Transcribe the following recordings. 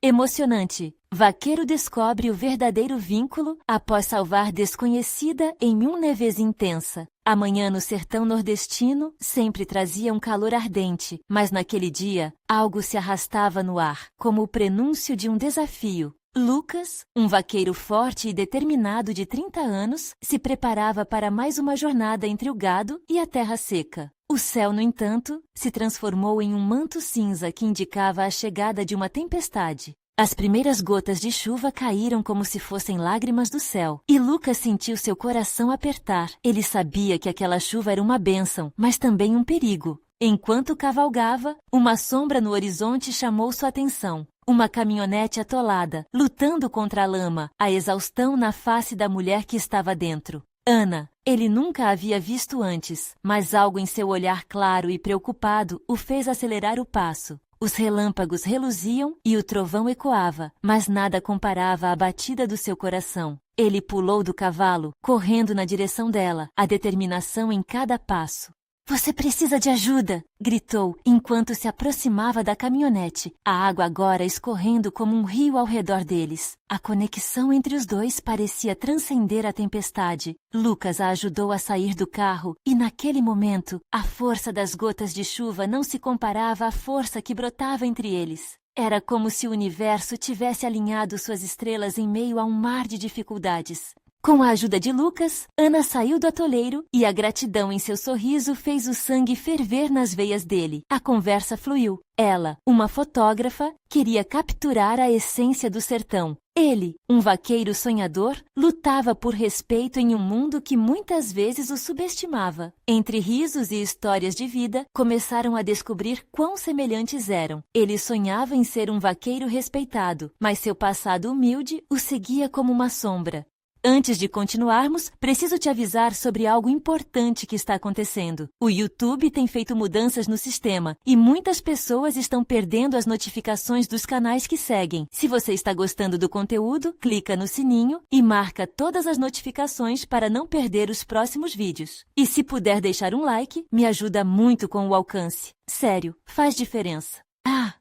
Emocionante. Vaqueiro descobre o verdadeiro vínculo após salvar desconhecida em uma neve intensa. A manhã no sertão nordestino sempre trazia um calor ardente, mas naquele dia, algo se arrastava no ar, como o prenúncio de um desafio. Lucas, um vaqueiro forte e determinado de 30 anos, se preparava para mais uma jornada entre o gado e a terra seca. O céu, no entanto, se transformou em um manto cinza que indicava a chegada de uma tempestade. As primeiras gotas de chuva caíram como se fossem lágrimas do céu, e Lucas sentiu seu coração apertar. Ele sabia que aquela chuva era uma bênção, mas também um perigo. Enquanto cavalgava, uma sombra no horizonte chamou sua atenção. Uma caminhonete atolada, lutando contra a lama, a exaustão na face da mulher que estava dentro. Ana. Ele nunca a havia visto antes, mas algo em seu olhar claro e preocupado o fez acelerar o passo. Os relâmpagos reluziam e o trovão ecoava, mas nada comparava à batida do seu coração. Ele pulou do cavalo, correndo na direção dela, a determinação em cada passo. "Você precisa de ajuda!" gritou, enquanto se aproximava da caminhonete, a água agora escorrendo como um rio ao redor deles. A conexão entre os dois parecia transcender a tempestade. Lucas a ajudou a sair do carro, e naquele momento, a força das gotas de chuva não se comparava à força que brotava entre eles. Era como se o universo tivesse alinhado suas estrelas em meio a um mar de dificuldades. Com a ajuda de Lucas, Ana saiu do atoleiro e a gratidão em seu sorriso fez o sangue ferver nas veias dele. A conversa fluiu. Ela, uma fotógrafa, queria capturar a essência do sertão. Ele, um vaqueiro sonhador, lutava por respeito em um mundo que muitas vezes o subestimava. Entre risos e histórias de vida, começaram a descobrir quão semelhantes eram. Ele sonhava em ser um vaqueiro respeitado, mas seu passado humilde o seguia como uma sombra. Antes de continuarmos, preciso te avisar sobre algo importante que está acontecendo. O YouTube tem feito mudanças no sistema e muitas pessoas estão perdendo as notificações dos canais que seguem. Se você está gostando do conteúdo, clica no sininho e marca todas as notificações para não perder os próximos vídeos. E se puder deixar um like, me ajuda muito com o alcance. Sério, faz diferença.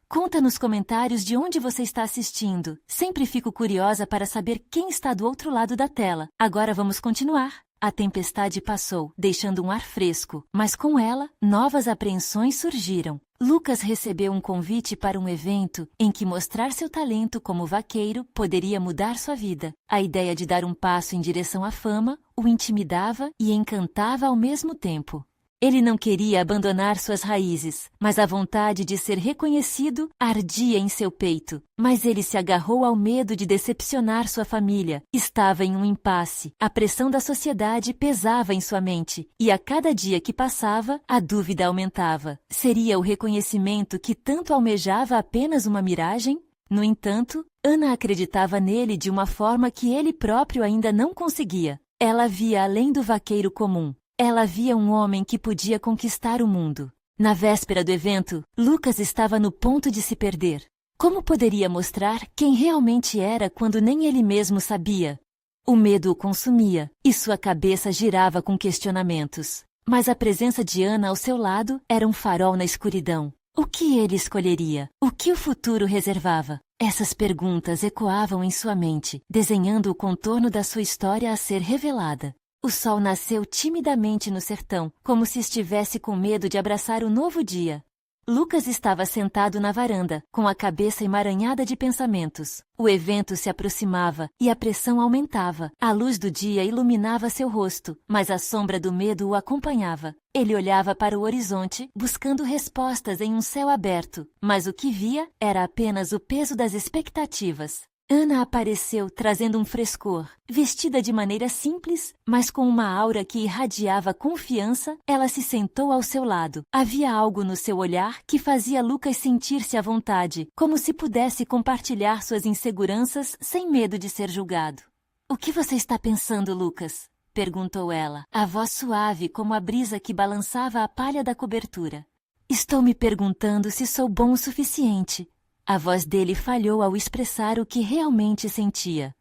Conta nos comentários de onde você está assistindo. Sempre fico curiosa para saber quem está do outro lado da tela. Agora vamos continuar. A tempestade passou, deixando um ar fresco, mas com ela, novas apreensões surgiram. Lucas recebeu um convite para um evento em que mostrar seu talento como vaqueiro poderia mudar sua vida. A ideia de dar um passo em direção à fama o intimidava e encantava ao mesmo tempo. Ele não queria abandonar suas raízes, mas a vontade de ser reconhecido ardia em seu peito. Mas ele se agarrou ao medo de decepcionar sua família. Estava em um impasse. A pressão da sociedade pesava em sua mente, e a cada dia que passava, a dúvida aumentava. Seria o reconhecimento que tanto almejava apenas uma miragem? No entanto, Ana acreditava nele de uma forma que ele próprio ainda não conseguia. Ela via além do vaqueiro comum. Ela via um homem que podia conquistar o mundo. Na véspera do evento, Lucas estava no ponto de se perder. Como poderia mostrar quem realmente era quando nem ele mesmo sabia? O medo o consumia, e sua cabeça girava com questionamentos. Mas a presença de Ana ao seu lado era um farol na escuridão. O que ele escolheria? O que o futuro reservava? Essas perguntas ecoavam em sua mente, desenhando o contorno da sua história a ser revelada. O sol nasceu timidamente no sertão, como se estivesse com medo de abraçar o novo dia. Lucas estava sentado na varanda, com a cabeça emaranhada de pensamentos. O evento se aproximava e a pressão aumentava. A luz do dia iluminava seu rosto, mas a sombra do medo o acompanhava. Ele olhava para o horizonte, buscando respostas em um céu aberto, mas o que via era apenas o peso das expectativas. Ana apareceu trazendo um frescor. Vestida de maneira simples, mas com uma aura que irradiava confiança, ela se sentou ao seu lado. Havia algo no seu olhar que fazia Lucas sentir-se à vontade, como se pudesse compartilhar suas inseguranças sem medo de ser julgado. "O que você está pensando, Lucas?" perguntou ela, a voz suave como a brisa que balançava a palha da cobertura. "Estou me perguntando se sou bom o suficiente." A voz dele falhou ao expressar o que realmente sentia.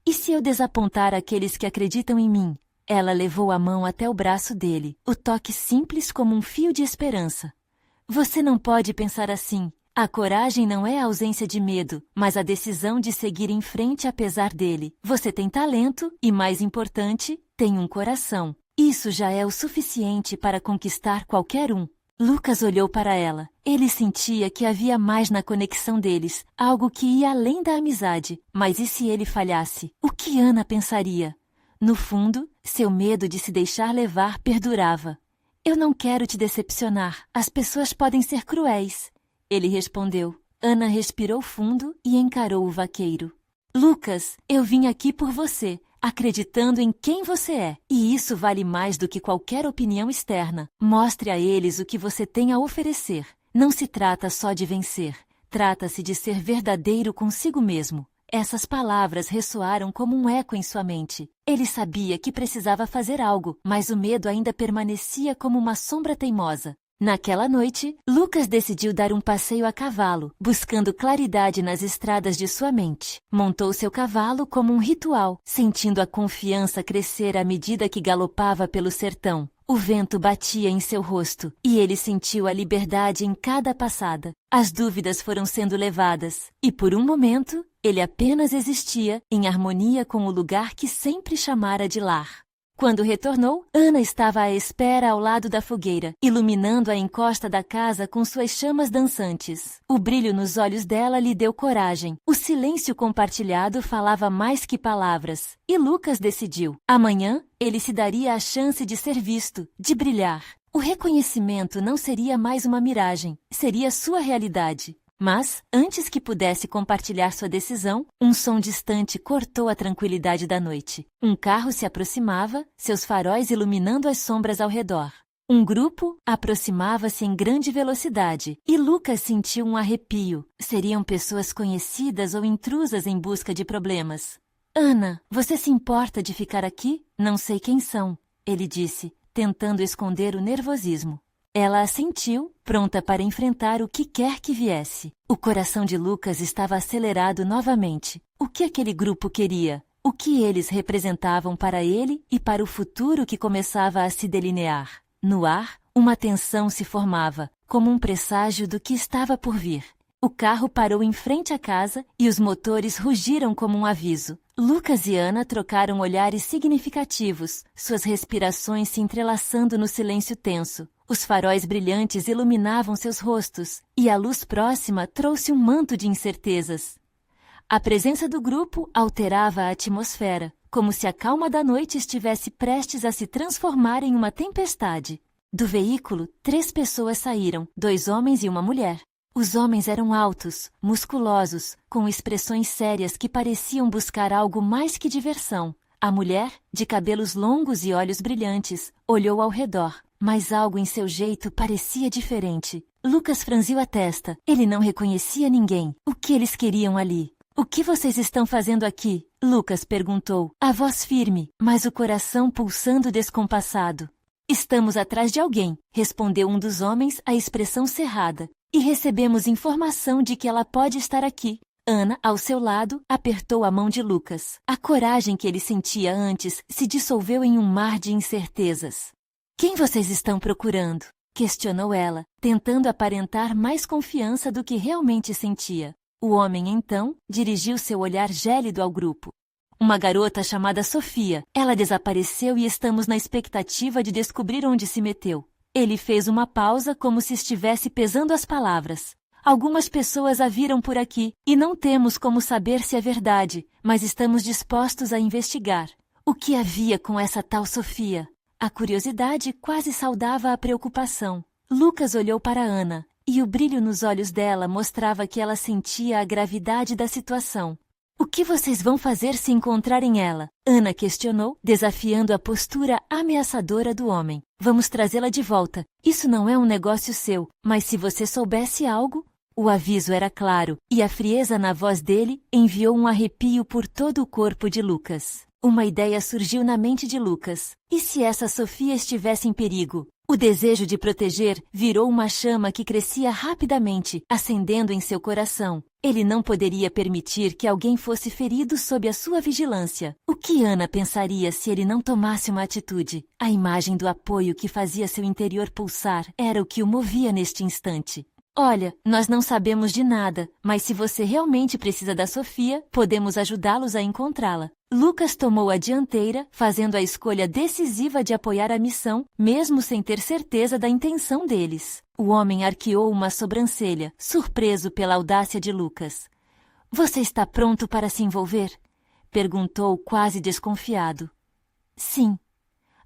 "E se eu desapontar aqueles que acreditam em mim?" Ela levou a mão até o braço dele, o toque simples como um fio de esperança. "Você não pode pensar assim. A coragem não é a ausência de medo, mas a decisão de seguir em frente apesar dele. Você tem talento e, mais importante, tem um coração. Isso já é o suficiente para conquistar qualquer um. Lucas olhou para ela. Ele sentia que havia mais na conexão deles, algo que ia além da amizade. Mas e se ele falhasse? O que Ana pensaria? No fundo, seu medo de se deixar levar perdurava. Eu não quero te decepcionar. As pessoas podem ser cruéis. Ele respondeu. Ana respirou fundo e encarou o vaqueiro. Lucas, eu vim aqui por você, acreditando em quem você é. E isso vale mais do que qualquer opinião externa. Mostre a eles o que você tem a oferecer. Não se trata só de vencer. Trata-se de ser verdadeiro consigo mesmo. Essas palavras ressoaram como um eco em sua mente. Ele sabia que precisava fazer algo, mas o medo ainda permanecia como uma sombra teimosa. Naquela noite, Lucas decidiu dar um passeio a cavalo, buscando claridade nas estradas de sua mente. Montou seu cavalo como um ritual, sentindo a confiança crescer à medida que galopava pelo sertão. O vento batia em seu rosto, e ele sentiu a liberdade em cada passada. As dúvidas foram sendo levadas, e por um momento, ele apenas existia em harmonia com o lugar que sempre chamara de lar. Quando retornou, Ana estava à espera ao lado da fogueira, iluminando a encosta da casa com suas chamas dançantes. O brilho nos olhos dela lhe deu coragem. O silêncio compartilhado falava mais que palavras. E Lucas decidiu. Amanhã, ele se daria a chance de ser visto, de brilhar. O reconhecimento não seria mais uma miragem, seria sua realidade. Mas, antes que pudesse compartilhar sua decisão, um som distante cortou a tranquilidade da noite. Um carro se aproximava, seus faróis iluminando as sombras ao redor. Um grupo aproximava-se em grande velocidade, e Lucas sentiu um arrepio. Seriam pessoas conhecidas ou intrusas em busca de problemas. Ana, você se importa de ficar aqui? Não sei quem são, ele disse, tentando esconder o nervosismo. Ela assentiu, pronta para enfrentar o que quer que viesse. O coração de Lucas estava acelerado novamente. O que aquele grupo queria? O que eles representavam para ele e para o futuro que começava a se delinear? No ar, uma tensão se formava, como um presságio do que estava por vir. O carro parou em frente à casa e os motores rugiram como um aviso. Lucas e Ana trocaram olhares significativos, suas respirações se entrelaçando no silêncio tenso. Os faróis brilhantes iluminavam seus rostos, e a luz próxima trouxe um manto de incertezas. A presença do grupo alterava a atmosfera, como se a calma da noite estivesse prestes a se transformar em uma tempestade. Do veículo, 3 pessoas saíram, 2 homens e uma mulher. Os homens eram altos, musculosos, com expressões sérias que pareciam buscar algo mais que diversão. A mulher, de cabelos longos e olhos brilhantes, olhou ao redor, mas algo em seu jeito parecia diferente. Lucas franziu a testa. Ele não reconhecia ninguém. O que eles queriam ali? O que vocês estão fazendo aqui? Lucas perguntou, a voz firme, mas o coração pulsando descompassado. Estamos atrás de alguém, respondeu um dos homens, a expressão cerrada. E recebemos informação de que ela pode estar aqui. Ana, ao seu lado, apertou a mão de Lucas. A coragem que ele sentia antes se dissolveu em um mar de incertezas. Quem vocês estão procurando? Questionou ela, tentando aparentar mais confiança do que realmente sentia. O homem, então, dirigiu seu olhar gélido ao grupo. Uma garota chamada Sofia. Ela desapareceu e estamos na expectativa de descobrir onde se meteu. Ele fez uma pausa como se estivesse pesando as palavras. Algumas pessoas a viram por aqui e não temos como saber se é verdade, mas estamos dispostos a investigar. O que havia com essa tal Sofia? A curiosidade quase saudava a preocupação. Lucas olhou para Ana, e o brilho nos olhos dela mostrava que ela sentia a gravidade da situação. O que vocês vão fazer se encontrarem ela? Ana questionou, desafiando a postura ameaçadora do homem. Vamos trazê-la de volta. Isso não é um negócio seu, mas se você soubesse algo... O aviso era claro, e a frieza na voz dele enviou um arrepio por todo o corpo de Lucas. Uma ideia surgiu na mente de Lucas. E se essa Sofia estivesse em perigo? O desejo de proteger virou uma chama que crescia rapidamente, acendendo em seu coração. Ele não poderia permitir que alguém fosse ferido sob a sua vigilância. O que Ana pensaria se ele não tomasse uma atitude? A imagem do apoio que fazia seu interior pulsar era o que o movia neste instante. Olha, nós não sabemos de nada, mas se você realmente precisa da Sofia, podemos ajudá-los a encontrá-la. Lucas tomou a dianteira, fazendo a escolha decisiva de apoiar a missão, mesmo sem ter certeza da intenção deles. O homem arqueou uma sobrancelha, surpreso pela audácia de Lucas. Você está pronto para se envolver? Perguntou quase desconfiado. Sim.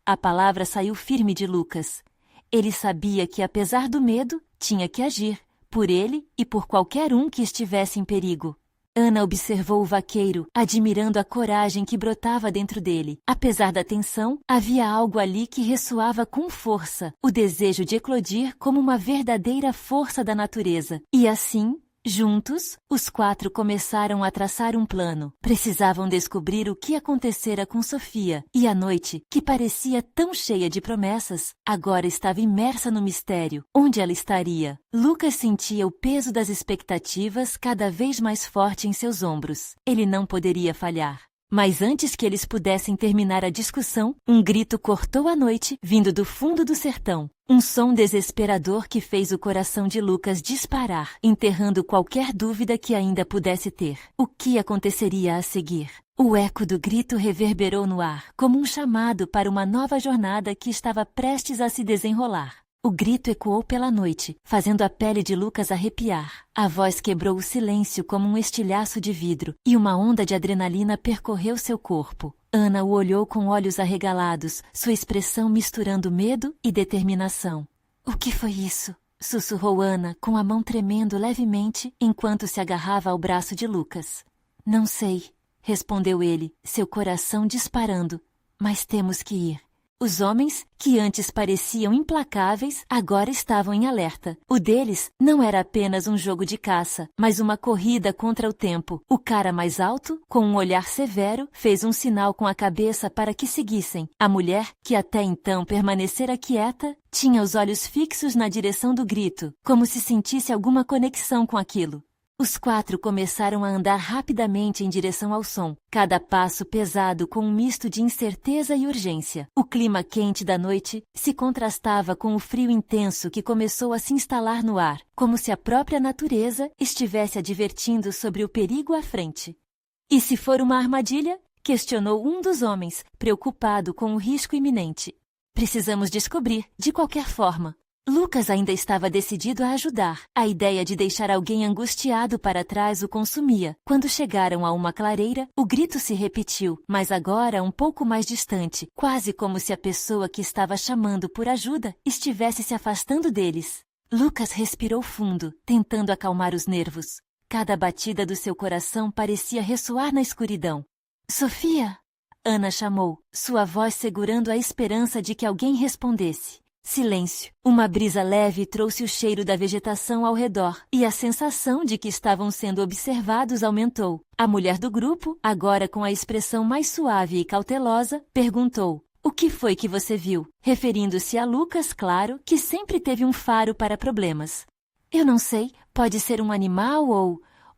A palavra saiu firme de Lucas. Ele sabia que, apesar do medo, tinha que agir, por ele e por qualquer um que estivesse em perigo. Ana observou o vaqueiro, admirando a coragem que brotava dentro dele. Apesar da tensão, havia algo ali que ressoava com força, o desejo de eclodir como uma verdadeira força da natureza. E assim, juntos, os 4 começaram a traçar um plano. Precisavam descobrir o que acontecera com Sofia, e a noite, que parecia tão cheia de promessas, agora estava imersa no mistério. Onde ela estaria? Lucas sentia o peso das expectativas cada vez mais forte em seus ombros. Ele não poderia falhar. Mas antes que eles pudessem terminar a discussão, um grito cortou a noite, vindo do fundo do sertão. Um som desesperador que fez o coração de Lucas disparar, enterrando qualquer dúvida que ainda pudesse ter. O que aconteceria a seguir? O eco do grito reverberou no ar, como um chamado para uma nova jornada que estava prestes a se desenrolar. O grito ecoou pela noite, fazendo a pele de Lucas arrepiar. A voz quebrou o silêncio como um estilhaço de vidro, e uma onda de adrenalina percorreu seu corpo. Ana o olhou com olhos arregalados, sua expressão misturando medo e determinação. — O que foi isso? Sussurrou Ana, com a mão tremendo levemente, enquanto se agarrava ao braço de Lucas. — Não sei, respondeu ele, seu coração disparando. Mas temos que ir. Os homens, que antes pareciam implacáveis, agora estavam em alerta. O deles não era apenas um jogo de caça, mas uma corrida contra o tempo. O cara mais alto, com um olhar severo, fez um sinal com a cabeça para que seguissem. A mulher, que até então permanecera quieta, tinha os olhos fixos na direção do grito, como se sentisse alguma conexão com aquilo. Os 4 começaram a andar rapidamente em direção ao som, cada passo pesado com um misto de incerteza e urgência. O clima quente da noite se contrastava com o frio intenso que começou a se instalar no ar, como se a própria natureza estivesse advertindo sobre o perigo à frente. — E se for uma armadilha? Questionou um dos homens, preocupado com o risco iminente. — Precisamos descobrir, de qualquer forma. Lucas ainda estava decidido a ajudar. A ideia de deixar alguém angustiado para trás o consumia. Quando chegaram a uma clareira, o grito se repetiu, mas agora um pouco mais distante, quase como se a pessoa que estava chamando por ajuda estivesse se afastando deles. Lucas respirou fundo, tentando acalmar os nervos. Cada batida do seu coração parecia ressoar na escuridão. — Sofia! Ana chamou, sua voz segurando a esperança de que alguém respondesse. Silêncio. Uma brisa leve trouxe o cheiro da vegetação ao redor, e a sensação de que estavam sendo observados aumentou. A mulher do grupo, agora com a expressão mais suave e cautelosa, perguntou: — O que foi que você viu? Referindo-se a Lucas, claro, que sempre teve um faro para problemas. — Eu não sei, pode ser um animal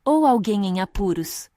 ou alguém em apuros.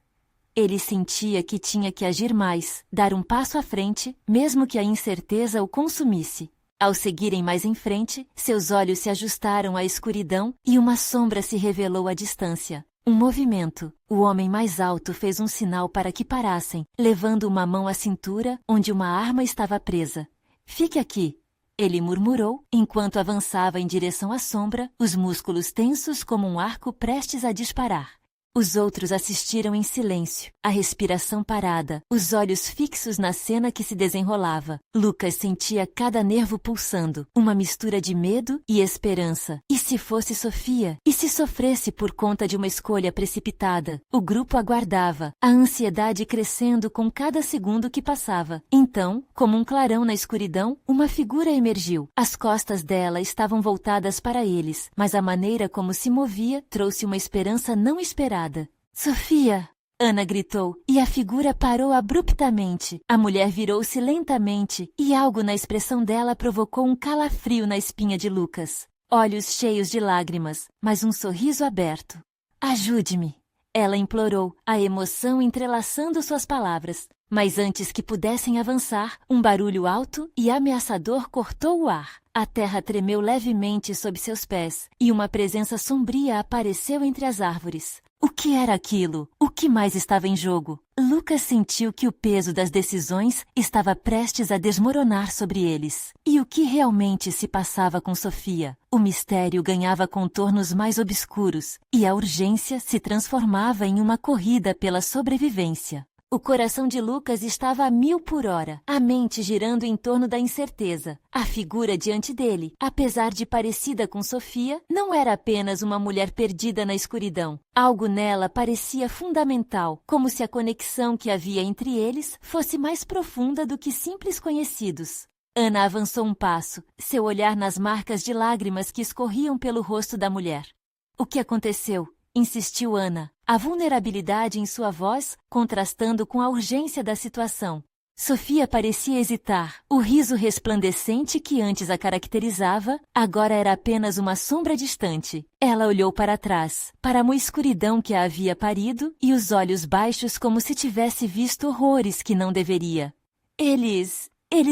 Ele sentia que tinha que agir mais, dar um passo à frente, mesmo que a incerteza o consumisse. Ao seguirem mais em frente, seus olhos se ajustaram à escuridão e uma sombra se revelou à distância. Um movimento. O homem mais alto fez um sinal para que parassem, levando uma mão à cintura, onde uma arma estava presa. — Fique aqui, ele murmurou, enquanto avançava em direção à sombra, os músculos tensos como um arco prestes a disparar. Os outros assistiram em silêncio, a respiração parada, os olhos fixos na cena que se desenrolava. Lucas sentia cada nervo pulsando, uma mistura de medo e esperança. E se fosse Sofia? E se sofresse por conta de uma escolha precipitada? O grupo aguardava, a ansiedade crescendo com cada segundo que passava. Então, como um clarão na escuridão, uma figura emergiu. As costas dela estavam voltadas para eles, mas a maneira como se movia trouxe uma esperança não esperada. — Sofia! Ana gritou, e a figura parou abruptamente. A mulher virou-se lentamente, e algo na expressão dela provocou um calafrio na espinha de Lucas. Olhos cheios de lágrimas, mas um sorriso aberto. — Ajude-me! Ela implorou, a emoção entrelaçando suas palavras. Mas antes que pudessem avançar, um barulho alto e ameaçador cortou o ar. A terra tremeu levemente sob seus pés, e uma presença sombria apareceu entre as árvores. O que era aquilo? O que mais estava em jogo? Lucas sentiu que o peso das decisões estava prestes a desmoronar sobre eles. E o que realmente se passava com Sofia? O mistério ganhava contornos mais obscuros, e a urgência se transformava em uma corrida pela sobrevivência. O coração de Lucas estava a 1000 por hora, a mente girando em torno da incerteza. A figura diante dele, apesar de parecida com Sofia, não era apenas uma mulher perdida na escuridão. Algo nela parecia fundamental, como se a conexão que havia entre eles fosse mais profunda do que simples conhecidos. Ana avançou um passo, seu olhar nas marcas de lágrimas que escorriam pelo rosto da mulher. O que aconteceu? Insistiu Ana, a vulnerabilidade em sua voz contrastando com a urgência da situação. Sofia parecia hesitar. O riso resplandecente que antes a caracterizava, agora era apenas uma sombra distante. Ela olhou para trás, para a escuridão que a havia parido e os olhos baixos como se tivesse visto horrores que não deveria. Eles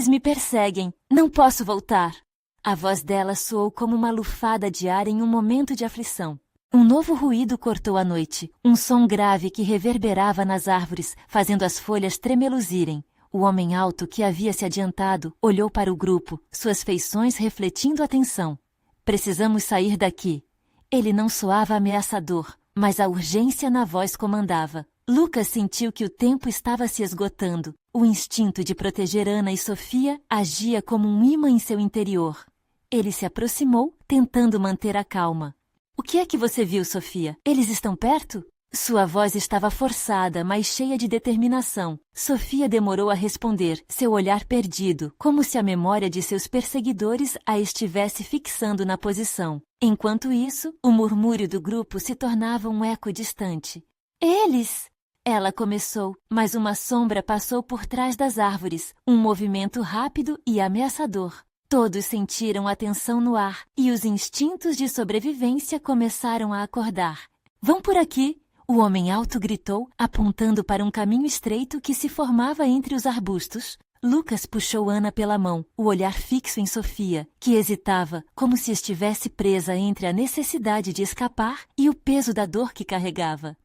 me perseguem. Não posso voltar. A voz dela soou como uma lufada de ar em um momento de aflição. Um novo ruído cortou a noite, um som grave que reverberava nas árvores, fazendo as folhas tremeluzirem. O homem alto que havia se adiantado olhou para o grupo, suas feições refletindo a tensão. Precisamos sair daqui. Ele não soava ameaçador, mas a urgência na voz comandava. Lucas sentiu que o tempo estava se esgotando. O instinto de proteger Ana e Sofia agia como um imã em seu interior. Ele se aproximou, tentando manter a calma. O que é que você viu, Sofia? Eles estão perto? Sua voz estava forçada, mas cheia de determinação. Sofia demorou a responder, seu olhar perdido, como se a memória de seus perseguidores a estivesse fixando na posição. Enquanto isso, o murmúrio do grupo se tornava um eco distante. Eles! Ela começou, mas uma sombra passou por trás das árvores, um movimento rápido e ameaçador. Todos sentiram a tensão no ar e os instintos de sobrevivência começaram a acordar. Vão por aqui! O homem alto gritou, apontando para um caminho estreito que se formava entre os arbustos. Lucas puxou Ana pela mão, o olhar fixo em Sofia, que hesitava, como se estivesse presa entre a necessidade de escapar e o peso da dor que carregava.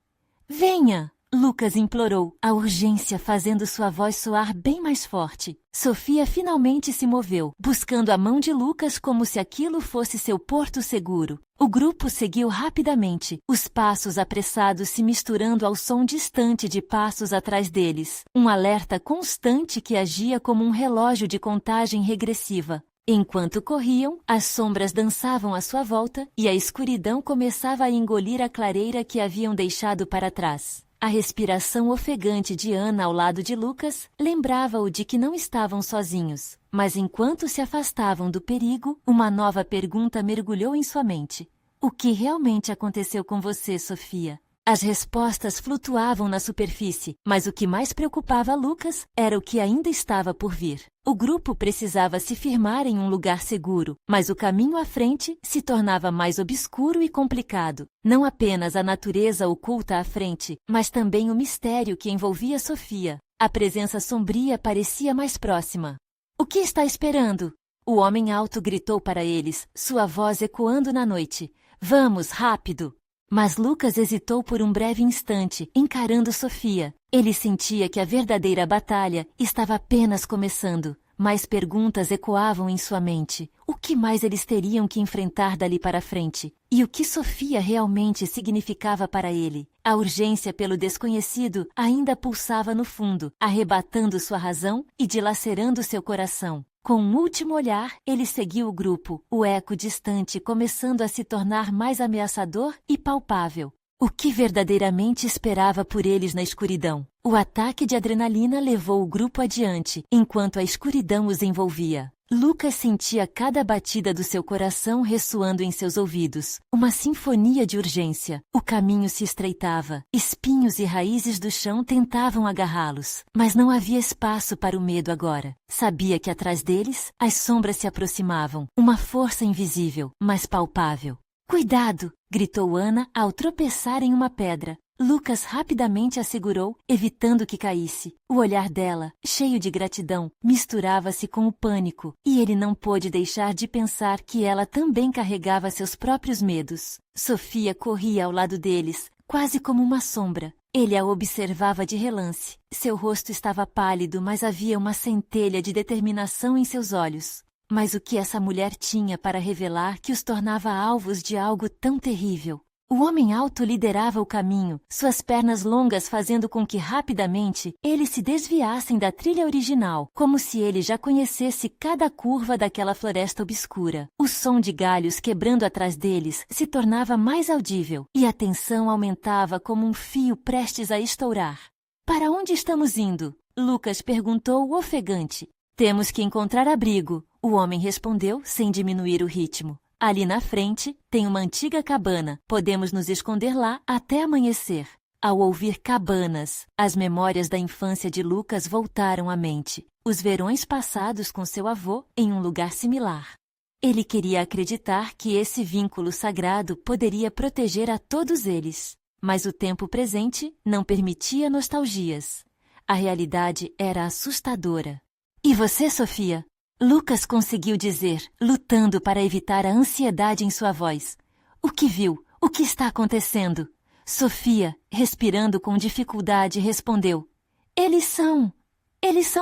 Venha! Lucas implorou, a urgência fazendo sua voz soar bem mais forte. Sofia finalmente se moveu, buscando a mão de Lucas como se aquilo fosse seu porto seguro. O grupo seguiu rapidamente, os passos apressados se misturando ao som distante de passos atrás deles, um alerta constante que agia como um relógio de contagem regressiva. Enquanto corriam, as sombras dançavam à sua volta e a escuridão começava a engolir a clareira que haviam deixado para trás. A respiração ofegante de Ana ao lado de Lucas lembrava-o de que não estavam sozinhos. Mas enquanto se afastavam do perigo, uma nova pergunta mergulhou em sua mente. O que realmente aconteceu com você, Sofia? As respostas flutuavam na superfície, mas o que mais preocupava Lucas era o que ainda estava por vir. O grupo precisava se firmar em um lugar seguro, mas o caminho à frente se tornava mais obscuro e complicado. Não apenas a natureza oculta à frente, mas também o mistério que envolvia Sofia. A presença sombria parecia mais próxima. O que está esperando? O homem alto gritou para eles, sua voz ecoando na noite. Vamos, rápido! Mas Lucas hesitou por um breve instante, encarando Sofia. Ele sentia que a verdadeira batalha estava apenas começando. Mais perguntas ecoavam em sua mente. O que mais eles teriam que enfrentar dali para frente? E o que Sofia realmente significava para ele? A urgência pelo desconhecido ainda pulsava no fundo, arrebatando sua razão e dilacerando seu coração. Com um último olhar, ele seguiu o grupo, o eco distante começando a se tornar mais ameaçador e palpável. O que verdadeiramente esperava por eles na escuridão? O ataque de adrenalina levou o grupo adiante, enquanto a escuridão os envolvia. Lucas sentia cada batida do seu coração ressoando em seus ouvidos. Uma sinfonia de urgência. O caminho se estreitava. Espinhos e raízes do chão tentavam agarrá-los. Mas não havia espaço para o medo agora. Sabia que atrás deles, as sombras se aproximavam. Uma força invisível, mas palpável. Cuidado! Gritou Ana ao tropeçar em uma pedra. Lucas rapidamente a segurou, evitando que caísse. O olhar dela, cheio de gratidão, misturava-se com o pânico, e ele não pôde deixar de pensar que ela também carregava seus próprios medos. Sofia corria ao lado deles, quase como uma sombra. Ele a observava de relance. Seu rosto estava pálido, mas havia uma centelha de determinação em seus olhos. Mas o que essa mulher tinha para revelar que os tornava alvos de algo tão terrível? O homem alto liderava o caminho, suas pernas longas fazendo com que rapidamente eles se desviassem da trilha original, como se ele já conhecesse cada curva daquela floresta obscura. O som de galhos quebrando atrás deles se tornava mais audível, e a tensão aumentava como um fio prestes a estourar. "Para onde estamos indo?" Lucas perguntou ofegante. "Temos que encontrar abrigo", o homem respondeu sem diminuir o ritmo. "Ali na frente tem uma antiga cabana. Podemos nos esconder lá até amanhecer." Ao ouvir cabanas, as memórias da infância de Lucas voltaram à mente. Os verões passados com seu avô em um lugar similar. Ele queria acreditar que esse vínculo sagrado poderia proteger a todos eles. Mas o tempo presente não permitia nostalgias. A realidade era assustadora. "E você, Sofia?" Lucas conseguiu dizer, lutando para evitar a ansiedade em sua voz. "O que viu? O que está acontecendo?" Sofia, respirando com dificuldade, respondeu. Eles são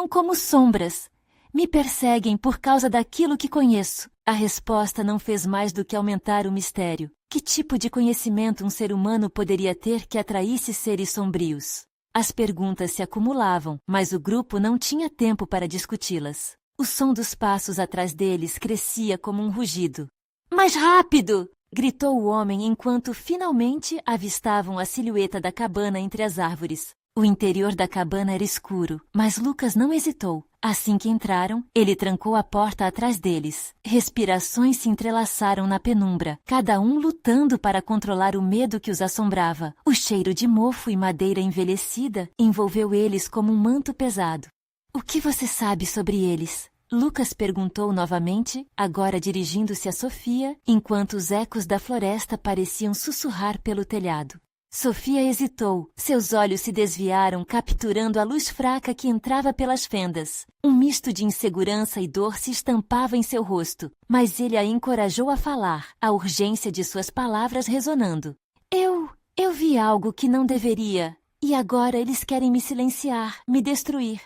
como sombras. Me perseguem por causa daquilo que conheço." A resposta não fez mais do que aumentar o mistério. Que tipo de conhecimento um ser humano poderia ter que atraísse seres sombrios? As perguntas se acumulavam, mas o grupo não tinha tempo para discuti-las. O som dos passos atrás deles crescia como um rugido. "Mais rápido!" gritou o homem enquanto finalmente avistavam a silhueta da cabana entre as árvores. O interior da cabana era escuro, mas Lucas não hesitou. Assim que entraram, ele trancou a porta atrás deles. Respirações se entrelaçaram na penumbra, cada um lutando para controlar o medo que os assombrava. O cheiro de mofo e madeira envelhecida envolveu eles como um manto pesado. "O que você sabe sobre eles?" Lucas perguntou novamente, agora dirigindo-se a Sofia, enquanto os ecos da floresta pareciam sussurrar pelo telhado. Sofia hesitou. Seus olhos se desviaram, capturando a luz fraca que entrava pelas fendas. Um misto de insegurança e dor se estampava em seu rosto, mas ele a encorajou a falar, a urgência de suas palavras ressonando. Eu vi algo que não deveria, e agora eles querem me silenciar, me destruir."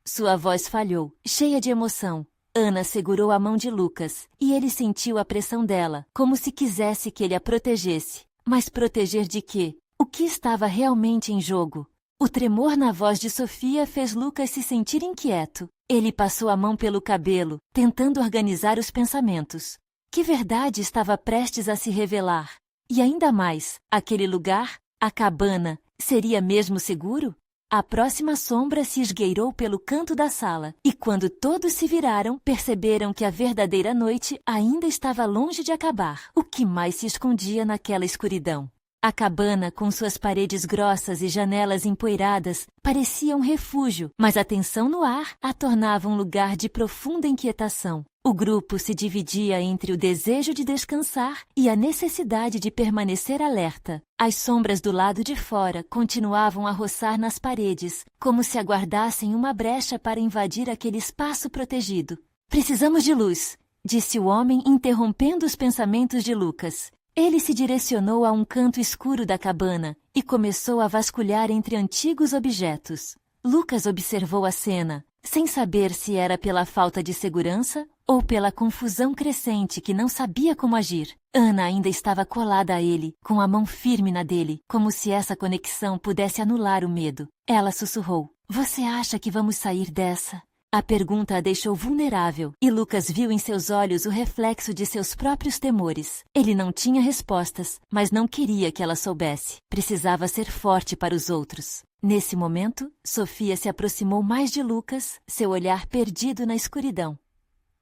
Sua voz falhou, cheia de emoção. Ana segurou a mão de Lucas, e ele sentiu a pressão dela, como se quisesse que ele a protegesse. Mas proteger de quê? O que estava realmente em jogo? O tremor na voz de Sofia fez Lucas se sentir inquieto. Ele passou a mão pelo cabelo, tentando organizar os pensamentos. Que verdade estava prestes a se revelar? E ainda mais, aquele lugar, a cabana, seria mesmo seguro? A próxima sombra se esgueirou pelo canto da sala, e quando todos se viraram, perceberam que a verdadeira noite ainda estava longe de acabar. O que mais se escondia naquela escuridão? A cabana, com suas paredes grossas e janelas empoeiradas, parecia um refúgio, mas a tensão no ar a tornava um lugar de profunda inquietação. O grupo se dividia entre o desejo de descansar e a necessidade de permanecer alerta. As sombras do lado de fora continuavam a roçar nas paredes, como se aguardassem uma brecha para invadir aquele espaço protegido. "Precisamos de luz", disse o homem, interrompendo os pensamentos de Lucas. Ele se direcionou a um canto escuro da cabana e começou a vasculhar entre antigos objetos. Lucas observou a cena, sem saber se era pela falta de segurança ou pela confusão crescente que não sabia como agir. Ana ainda estava colada a ele, com a mão firme na dele, como se essa conexão pudesse anular o medo. Ela sussurrou: "Você acha que vamos sair dessa?" A pergunta a deixou vulnerável, e Lucas viu em seus olhos o reflexo de seus próprios temores. Ele não tinha respostas, mas não queria que ela soubesse. Precisava ser forte para os outros. Nesse momento, Sofia se aproximou mais de Lucas, seu olhar perdido na escuridão.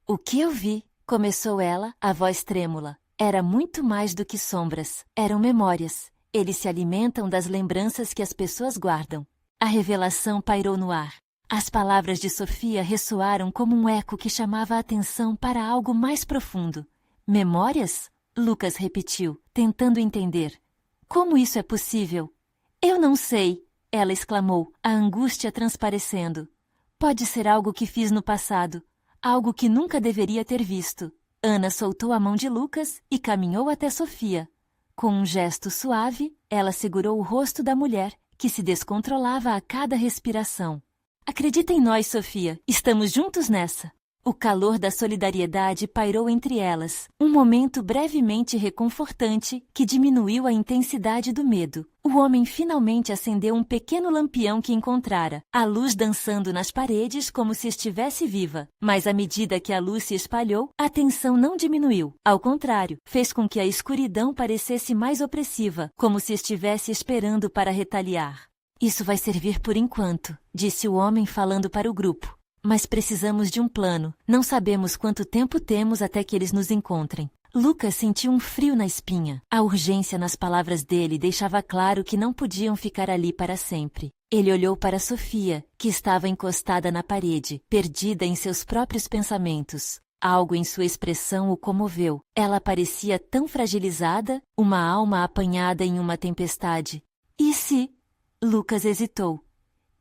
"O que eu vi?" começou ela, a voz trêmula. "Era muito mais do que sombras. Eram memórias. Eles se alimentam das lembranças que as pessoas guardam." A revelação pairou no ar. As palavras de Sofia ressoaram como um eco que chamava a atenção para algo mais profundo. "Memórias?" Lucas repetiu, tentando entender. "Como isso é possível?" Eu não sei, ela exclamou, a angústia transparecendo. Pode ser algo que fiz no passado, algo que nunca deveria ter visto. Ana soltou a mão de Lucas e caminhou até Sofia. Com um gesto suave, ela segurou o rosto da mulher, que se descontrolava a cada respiração. Acredita em nós, Sofia. Estamos juntos nessa. O calor da solidariedade pairou entre elas, um momento brevemente reconfortante que diminuiu a intensidade do medo. O homem finalmente acendeu um pequeno lampião que encontrara, a luz dançando nas paredes como se estivesse viva. Mas à medida que a luz se espalhou, a tensão não diminuiu. Ao contrário, fez com que a escuridão parecesse mais opressiva, como se estivesse esperando para retaliar. Isso vai servir por enquanto, disse o homem falando para o grupo. Mas precisamos de um plano. Não sabemos quanto tempo temos até que eles nos encontrem. Lucas sentiu um frio na espinha. A urgência nas palavras dele deixava claro que não podiam ficar ali para sempre. Ele olhou para Sofia, que estava encostada na parede, perdida em seus próprios pensamentos. Algo em sua expressão o comoveu. Ela parecia tão fragilizada, uma alma apanhada em uma tempestade. E se... Lucas hesitou.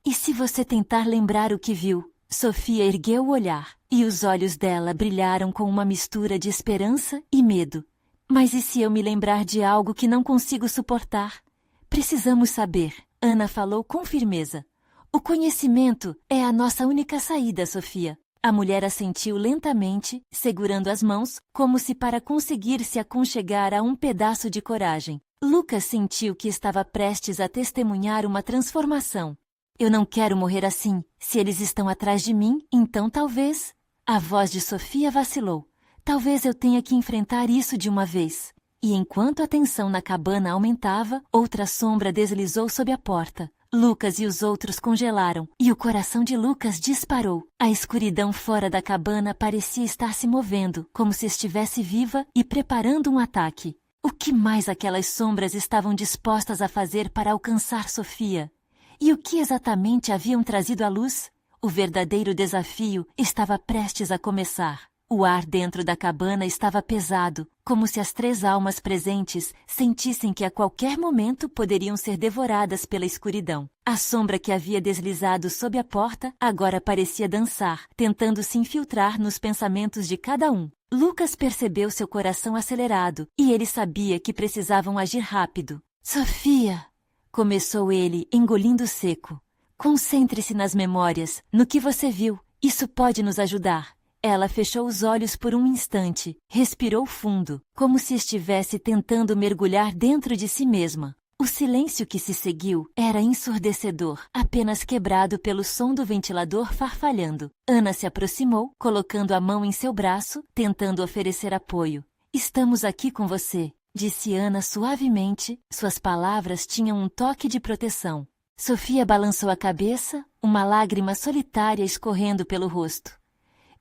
E se você tentar lembrar o que viu? Sofia ergueu o olhar, e os olhos dela brilharam com uma mistura de esperança e medo. Mas e se eu me lembrar de algo que não consigo suportar? Precisamos saber, Ana falou com firmeza. O conhecimento é a nossa única saída, Sofia. A mulher assentiu lentamente, segurando as mãos, como se para conseguir se aconchegar a um pedaço de coragem. Lucas sentiu que estava prestes a testemunhar uma transformação. Eu não quero morrer assim. Se eles estão atrás de mim, então talvez... A voz de Sofia vacilou. Talvez eu tenha que enfrentar isso de uma vez. E enquanto a tensão na cabana aumentava, outra sombra deslizou sob a porta. Lucas e os outros congelaram, e o coração de Lucas disparou. A escuridão fora da cabana parecia estar se movendo, como se estivesse viva e preparando um ataque. O que mais aquelas sombras estavam dispostas a fazer para alcançar Sofia? E o que exatamente haviam trazido à luz? O verdadeiro desafio estava prestes a começar. O ar dentro da cabana estava pesado, como se as 3 almas presentes sentissem que a qualquer momento poderiam ser devoradas pela escuridão. A sombra que havia deslizado sob a porta agora parecia dançar, tentando se infiltrar nos pensamentos de cada um. Lucas percebeu seu coração acelerado, e ele sabia que precisavam agir rápido. Sofia! Começou ele, engolindo seco. Concentre-se nas memórias, no que você viu. Isso pode nos ajudar. Ela fechou os olhos por um instante, respirou fundo, como se estivesse tentando mergulhar dentro de si mesma. O silêncio que se seguiu era ensurdecedor, apenas quebrado pelo som do ventilador farfalhando. Ana se aproximou, colocando a mão em seu braço, tentando oferecer apoio. Estamos aqui com você, disse Ana suavemente, suas palavras tinham um toque de proteção. Sofia balançou a cabeça, uma lágrima solitária escorrendo pelo rosto.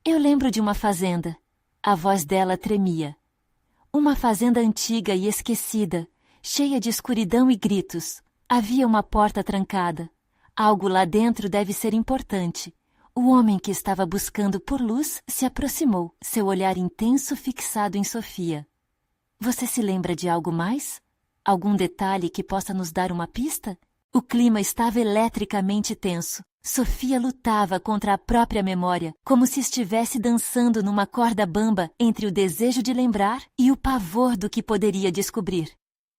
Eu lembro de uma fazenda. A voz dela tremia. Uma fazenda antiga e esquecida, cheia de escuridão e gritos. Havia uma porta trancada. Algo lá dentro deve ser importante. O homem que estava buscando por luz se aproximou, seu olhar intenso fixado em Sofia. Você se lembra de algo mais? Algum detalhe que possa nos dar uma pista? O clima estava eletricamente tenso. Sofia lutava contra a própria memória, como se estivesse dançando numa corda bamba entre o desejo de lembrar e o pavor do que poderia descobrir.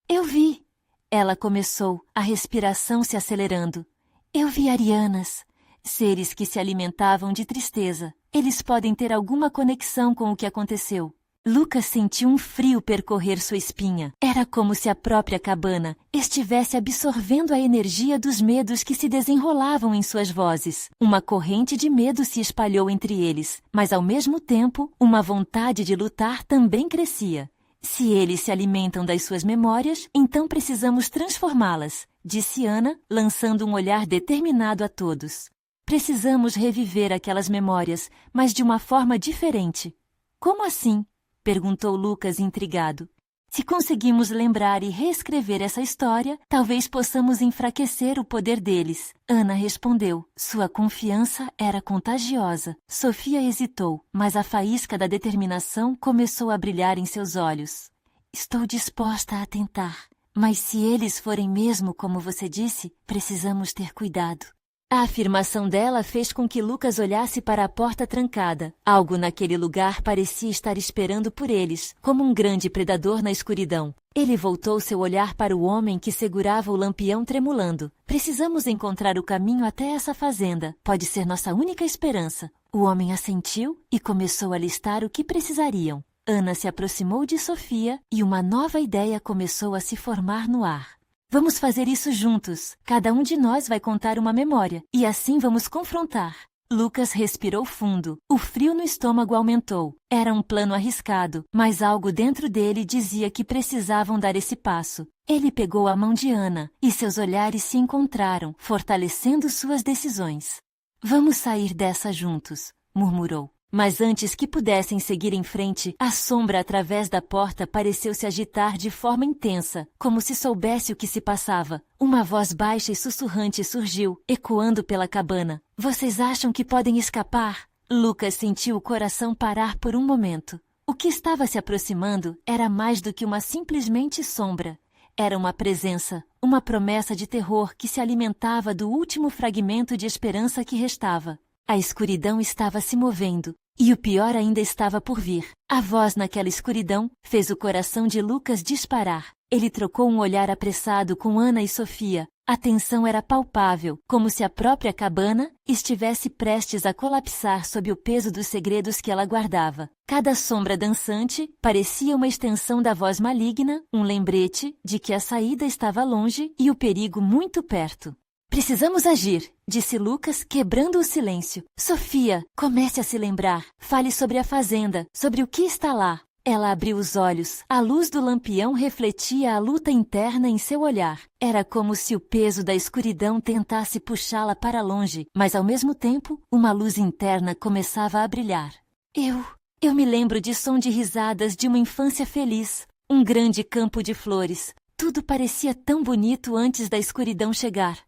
Eu vi. Ela começou, a respiração se acelerando. Eu vi arianas, seres que se alimentavam de tristeza. Eles podem ter alguma conexão com o que aconteceu. Lucas sentiu um frio percorrer sua espinha. Era como se a própria cabana estivesse absorvendo a energia dos medos que se desenrolavam em suas vozes. Uma corrente de medo se espalhou entre eles, mas ao mesmo tempo, uma vontade de lutar também crescia. Se eles se alimentam das suas memórias, então precisamos transformá-las, disse Ana, lançando um olhar determinado a todos. Precisamos reviver aquelas memórias, mas de uma forma diferente. Como assim? Perguntou Lucas intrigado. Se conseguimos lembrar e reescrever essa história, talvez possamos enfraquecer o poder deles. Ana respondeu. Sua confiança era contagiosa. Sofia hesitou, mas a faísca da determinação começou a brilhar em seus olhos. Estou disposta a tentar, Mas se eles forem mesmo como você disse, precisamos ter cuidado. A afirmação dela fez com que Lucas olhasse para a porta trancada. Algo naquele lugar parecia estar esperando por eles, como um grande predador na escuridão. Ele voltou seu olhar para o homem que segurava o lampião tremulando. Precisamos encontrar o caminho até essa fazenda. Pode ser nossa única esperança. O homem assentiu e começou a listar o que precisariam. Ana se aproximou de Sofia e uma nova ideia começou a se formar no ar. Vamos fazer isso juntos. Cada um de nós vai contar uma memória, e assim vamos confrontar. Lucas respirou fundo. O frio no estômago aumentou. Era um plano arriscado, mas algo dentro dele dizia que precisavam dar esse passo. Ele pegou a mão de Ana, e seus olhares se encontraram, fortalecendo suas decisões. Vamos sair dessa juntos, murmurou. Mas antes que pudessem seguir em frente, a sombra através da porta pareceu se agitar de forma intensa, como se soubesse o que se passava. Uma voz baixa e sussurrante surgiu, ecoando pela cabana. Vocês acham que podem escapar? Lucas sentiu o coração parar por um momento. O que estava se aproximando era mais do que uma simplesmente sombra. Era uma presença, uma promessa de terror que se alimentava do último fragmento de esperança que restava. A escuridão estava se movendo, e o pior ainda estava por vir. A voz naquela escuridão fez o coração de Lucas disparar. Ele trocou um olhar apressado com Ana e Sofia. A tensão era palpável, como se a própria cabana estivesse prestes a colapsar sob o peso dos segredos que ela guardava. Cada sombra dançante parecia uma extensão da voz maligna, um lembrete de que a saída estava longe e o perigo muito perto. Precisamos agir, disse Lucas, quebrando o silêncio. Sofia, comece a se lembrar. Fale sobre a fazenda, sobre o que está lá. Ela abriu os olhos. A luz do lampião refletia a luta interna em seu olhar. Era como se o peso da escuridão tentasse puxá-la para longe, mas ao mesmo tempo, uma luz interna começava a brilhar. Eu me lembro de som de risadas de uma infância feliz, um grande campo de flores. Tudo parecia tão bonito antes da escuridão chegar.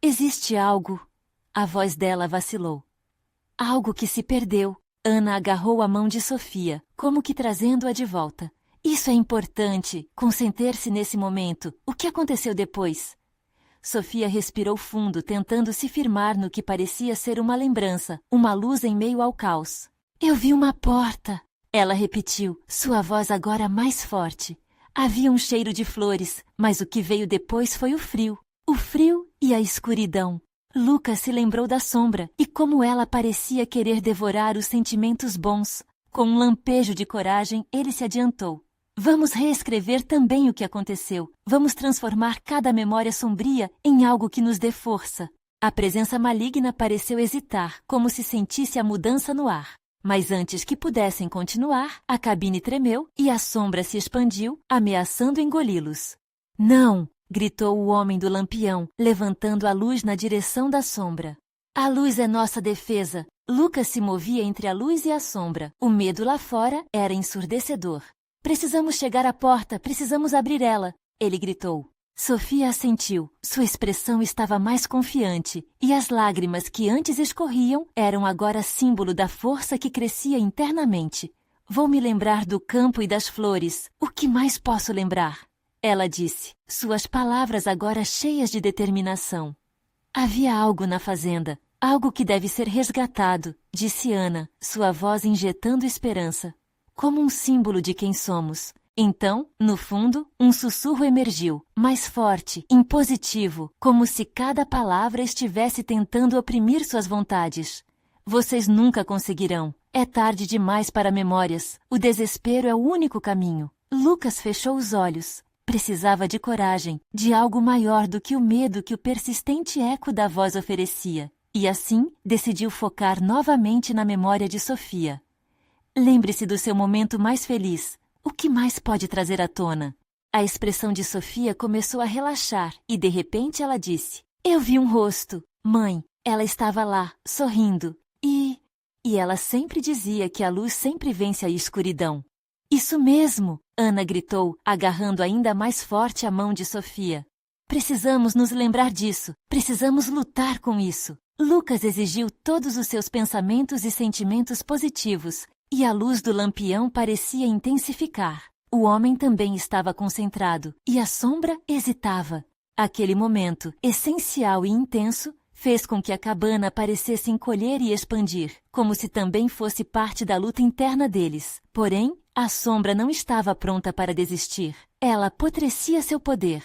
Existe algo. A voz dela vacilou. Algo que se perdeu. Ana agarrou a mão de Sofia, como que trazendo-a de volta. Isso é importante, concentrar-se nesse momento. O que aconteceu depois? Sofia respirou fundo, tentando se firmar no que parecia ser uma lembrança, uma luz em meio ao caos. Eu vi uma porta, ela repetiu, sua voz agora mais forte. Havia um cheiro de flores, mas o que veio depois foi o frio. O frio e a escuridão. Lucas se lembrou da sombra e como ela parecia querer devorar os sentimentos bons. Com um lampejo de coragem, ele se adiantou. Vamos reescrever também o que aconteceu. Vamos transformar cada memória sombria em algo que nos dê força. A presença maligna pareceu hesitar, como se sentisse a mudança no ar. Mas antes que pudessem continuar, a cabine tremeu e a sombra se expandiu, ameaçando engoli-los. Não! Gritou o homem do lampião, levantando a luz na direção da sombra. A luz é nossa defesa. Lucas se movia entre a luz e a sombra. O medo lá fora era ensurdecedor. Precisamos chegar à porta, precisamos abrir ela, ele gritou. Sofia assentiu. Sua expressão estava mais confiante, e as lágrimas que antes escorriam eram agora símbolo da força que crescia internamente. Vou me lembrar do campo e das flores. O que mais posso lembrar? Ela disse, suas palavras agora cheias de determinação. Havia algo na fazenda, algo que deve ser resgatado, disse Ana, sua voz injetando esperança, como um símbolo de quem somos. Então, no fundo, um sussurro emergiu, mais forte, impositivo, como se cada palavra estivesse tentando oprimir suas vontades. Vocês nunca conseguirão. É tarde demais para memórias. O desespero é o único caminho. Lucas fechou os olhos. Precisava de coragem, de algo maior do que o medo que o persistente eco da voz oferecia. E assim, decidiu focar novamente na memória de Sofia. Lembre-se do seu momento mais feliz. O que mais pode trazer à tona? A expressão de Sofia começou a relaxar e, de repente, ela disse: Eu vi um rosto. Mãe, ela estava lá, sorrindo. E ela sempre dizia que a luz sempre vence a escuridão. Isso mesmo! Ana gritou, agarrando ainda mais forte a mão de Sofia. Precisamos nos lembrar disso. Precisamos lutar com isso. Lucas exigiu todos os seus pensamentos e sentimentos positivos, e a luz do lampião parecia intensificar. O homem também estava concentrado, e a sombra hesitava. Aquele momento, essencial e intenso, fez com que a cabana parecesse encolher e expandir, como se também fosse parte da luta interna deles. Porém, a sombra não estava pronta para desistir. Ela apodrecia seu poder.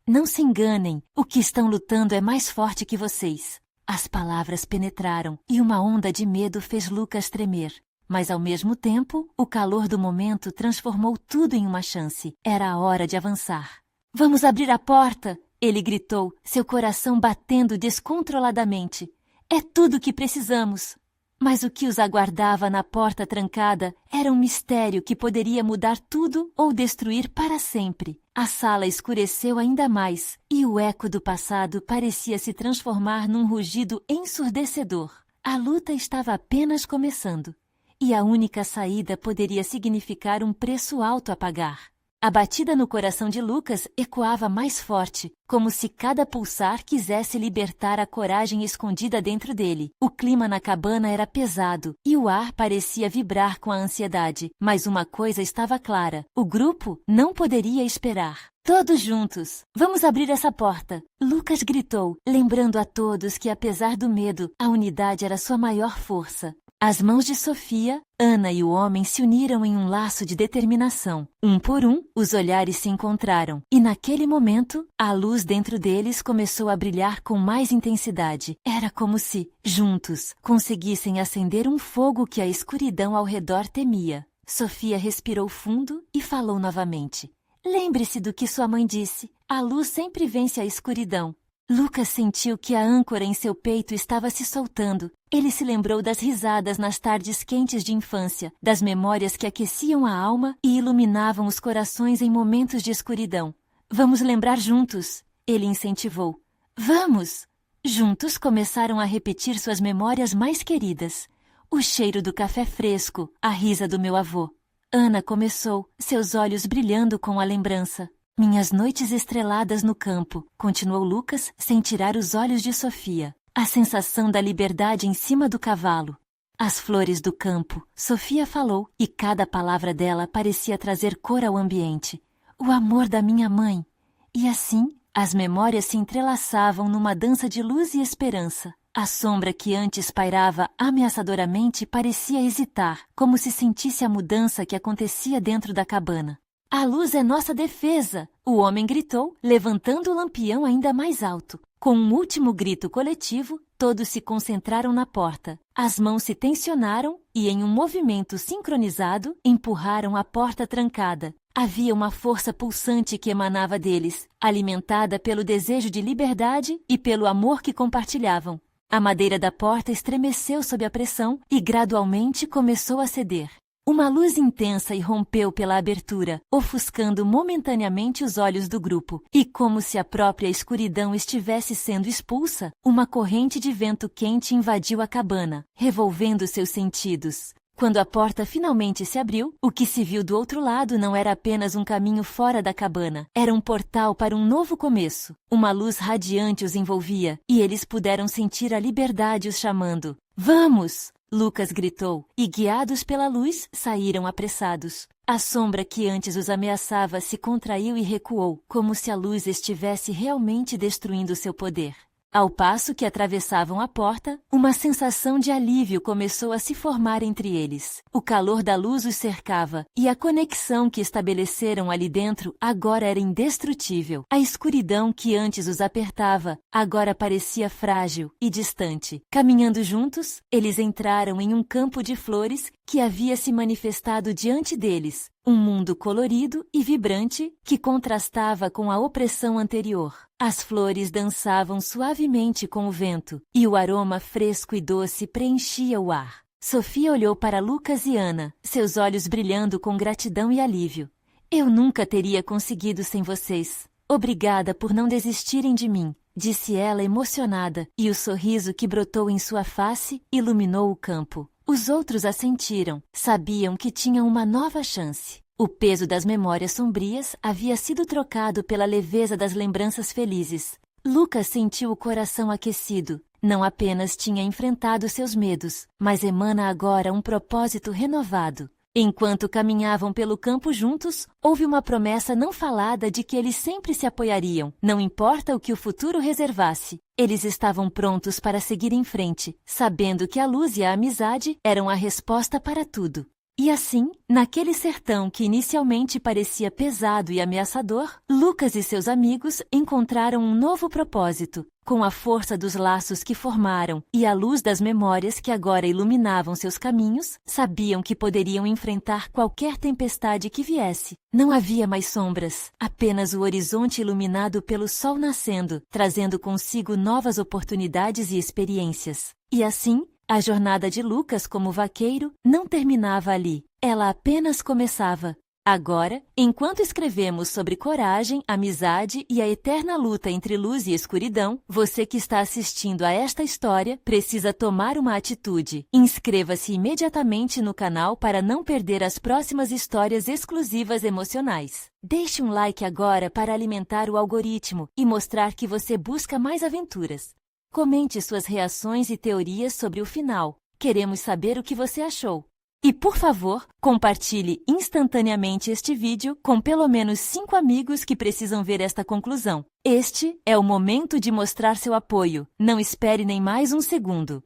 Não se enganem, o que estão lutando é mais forte que vocês. As palavras penetraram e uma onda de medo fez Lucas tremer. Mas ao mesmo tempo, o calor do momento transformou tudo em uma chance. Era a hora de avançar. Vamos abrir a porta! Ele gritou, seu coração batendo descontroladamente. É tudo o que precisamos. Mas o que os aguardava na porta trancada era um mistério que poderia mudar tudo ou destruir para sempre. A sala escureceu ainda mais e o eco do passado parecia se transformar num rugido ensurdecedor. A luta estava apenas começando. E a única saída poderia significar um preço alto a pagar. A batida no coração de Lucas ecoava mais forte, como se cada pulsar quisesse libertar a coragem escondida dentro dele. O clima na cabana era pesado e o ar parecia vibrar com a ansiedade. Mas uma coisa estava clara: o grupo não poderia esperar. Todos juntos! Vamos abrir essa porta! Lucas gritou, lembrando a todos que, apesar do medo, a unidade era sua maior força. As mãos de Sofia, Ana e o homem se uniram em um laço de determinação. Um por um, os olhares se encontraram. E naquele momento, a luz dentro deles começou a brilhar com mais intensidade. Era como se, juntos, conseguissem acender um fogo que a escuridão ao redor temia. Sofia respirou fundo e falou novamente. Lembre-se do que sua mãe disse. A luz sempre vence a escuridão. Lucas sentiu que a âncora em seu peito estava se soltando. Ele se lembrou das risadas nas tardes quentes de infância, das memórias que aqueciam a alma e iluminavam os corações em momentos de escuridão. Vamos lembrar juntos, ele incentivou. Vamos! Juntos começaram a repetir suas memórias mais queridas. O cheiro do café fresco, a risa do meu avô. Ana começou, seus olhos brilhando com a lembrança. Minhas noites estreladas no campo, continuou Lucas sem tirar os olhos de Sofia. A sensação da liberdade em cima do cavalo. As flores do campo, Sofia falou, e cada palavra dela parecia trazer cor ao ambiente. O amor da minha mãe. E assim, as memórias se entrelaçavam numa dança de luz e esperança. A sombra que antes pairava ameaçadoramente parecia hesitar, como se sentisse a mudança que acontecia dentro da cabana. A luz é nossa defesa! O homem gritou, levantando o lampião ainda mais alto. Com um último grito coletivo, todos se concentraram na porta. As mãos se tensionaram e, em um movimento sincronizado, empurraram a porta trancada. Havia uma força pulsante que emanava deles, alimentada pelo desejo de liberdade e pelo amor que compartilhavam. A madeira da porta estremeceu sob a pressão e gradualmente começou a ceder. Uma luz intensa irrompeu pela abertura, ofuscando momentaneamente os olhos do grupo, e como se a própria escuridão estivesse sendo expulsa, uma corrente de vento quente invadiu a cabana, revolvendo seus sentidos. Quando a porta finalmente se abriu, o que se viu do outro lado não era apenas um caminho fora da cabana, era um portal para um novo começo. Uma luz radiante os envolvia, e eles puderam sentir a liberdade os chamando. Vamos! Lucas gritou, e guiados pela luz, saíram apressados. A sombra que antes os ameaçava se contraiu e recuou, como se a luz estivesse realmente destruindo seu poder. Ao passo que atravessavam a porta, uma sensação de alívio começou a se formar entre eles. O calor da luz os cercava, e a conexão que estabeleceram ali dentro agora era indestrutível. A escuridão que antes os apertava, agora parecia frágil e distante. Caminhando juntos, eles entraram em um campo de flores que havia se manifestado diante deles. Um mundo colorido e vibrante que contrastava com a opressão anterior. As flores dançavam suavemente com o vento, e o aroma fresco e doce preenchia o ar. Sofia olhou para Lucas e Ana, seus olhos brilhando com gratidão e alívio. Eu nunca teria conseguido sem vocês. Obrigada por não desistirem de mim, disse ela emocionada, e o sorriso que brotou em sua face iluminou o campo. Os outros assentiram, sabiam que tinham uma nova chance. O peso das memórias sombrias havia sido trocado pela leveza das lembranças felizes. Lucas sentiu o coração aquecido. Não apenas tinha enfrentado seus medos, mas emana agora um propósito renovado. Enquanto caminhavam pelo campo juntos, houve uma promessa não falada de que eles sempre se apoiariam, não importa o que o futuro reservasse. Eles estavam prontos para seguir em frente, sabendo que a luz e a amizade eram a resposta para tudo. E assim, naquele sertão que inicialmente parecia pesado e ameaçador, Lucas e seus amigos encontraram um novo propósito. Com a força dos laços que formaram e a luz das memórias que agora iluminavam seus caminhos, sabiam que poderiam enfrentar qualquer tempestade que viesse. Não havia mais sombras, apenas o horizonte iluminado pelo sol nascendo, trazendo consigo novas oportunidades e experiências. E assim, a jornada de Lucas como vaqueiro não terminava ali, ela apenas começava. Agora, enquanto escrevemos sobre coragem, amizade e a eterna luta entre luz e escuridão, você que está assistindo a esta história precisa tomar uma atitude. Inscreva-se imediatamente no canal para não perder as próximas histórias exclusivas emocionais. Deixe um like agora para alimentar o algoritmo e mostrar que você busca mais aventuras. Comente suas reações e teorias sobre o final. Queremos saber o que você achou. E, por favor, compartilhe instantaneamente este vídeo com pelo menos 5 amigos que precisam ver esta conclusão. Este é o momento de mostrar seu apoio. Não espere nem mais um segundo.